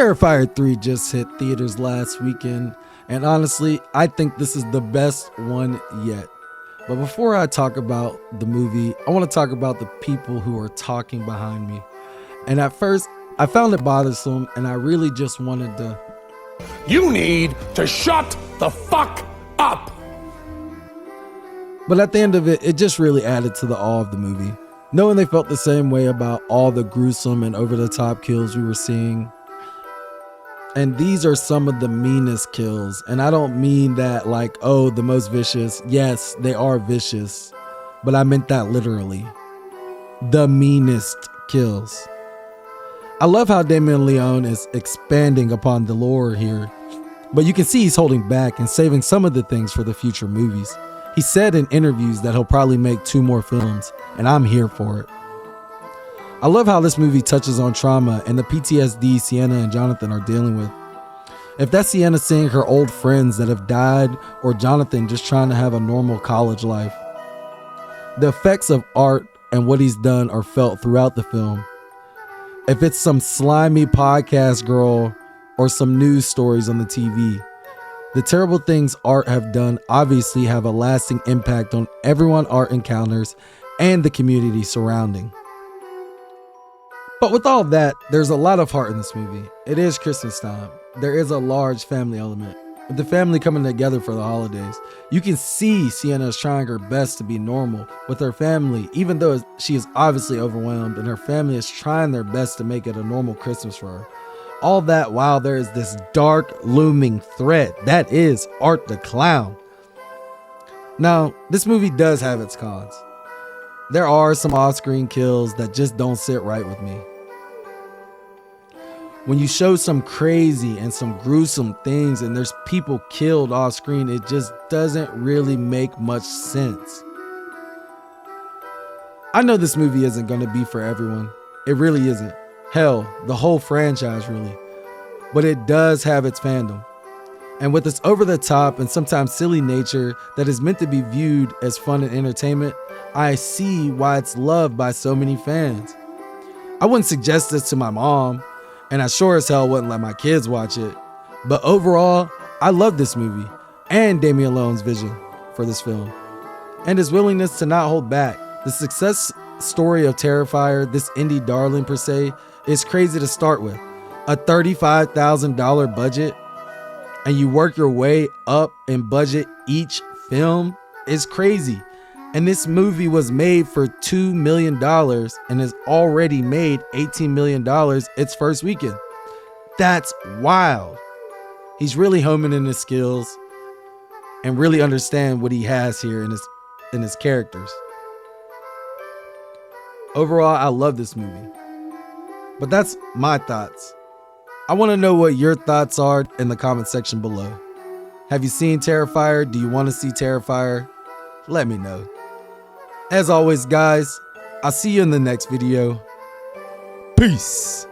Terrifier 3 just hit theaters last weekend, and honestly, I think this is the best one yet. But before I talk about the movie, I want to talk about the people who are talking behind me. And at first, I found it bothersome, and I really just wanted to... You need to shut the fuck up! But at the end of it, it just really added to the awe of the movie. Knowing they felt the same way about all the gruesome and over-the-top kills we were seeing. And these are some of the meanest kills. And I don't mean that like, oh, the most vicious. Yes, they are vicious. But I meant that literally. The meanest kills. I love how Damien Leone is expanding upon the lore here. But you can see he's holding back and saving some of the things for the future movies. He said in interviews that he'll probably make 2 more films, and I'm here for it. I love how this movie touches on trauma and the PTSD Sienna and Jonathan are dealing with. If that's Sienna seeing her old friends that have died, or Jonathan just trying to have a normal college life. The effects of art and what he's done are felt throughout the film. If it's some slimy podcast girl or some news stories on the TV, the terrible things art have done obviously have a lasting impact on everyone art encounters and the community surrounding. But with all that, there's a lot of heart in this movie. It is Christmas time. There is a large family element. With the family coming together for the holidays, you can see Sienna is trying her best to be normal with her family, even though she is obviously overwhelmed and her family is trying their best to make it a normal Christmas for her. All that while there is this dark, looming threat that is Art the Clown. Now, this movie does have its cons. There are some off-screen kills that just don't sit right with me. When you show some crazy and some gruesome things and there's people killed off-screen, it just doesn't really make much sense. I know this movie isn't going to be for everyone. It really isn't. Hell, the whole franchise really. But it does have its fandom. And with its over-the-top and sometimes silly nature that is meant to be viewed as fun and entertainment, I see why it's loved by so many fans. I wouldn't suggest this to my mom, and I sure as hell wouldn't let my kids watch it. But overall, I love this movie and Damien Leone's vision for this film, and his willingness to not hold back. The success story of Terrifier, this indie darling per se, is crazy to start with. A $35,000 budget, and you work your way up in budget each film is crazy. And this movie was made for $2 million and has already made $18 million its first weekend. That's wild. He's really homing in his skills and really understand what he has here in his characters. Overall, I love this movie. But that's my thoughts. I want to know what your thoughts are in the comment section below. Have you seen Terrifier? Do you want to see Terrifier? Let me know. As always, guys, I'll see you in the next video. Peace.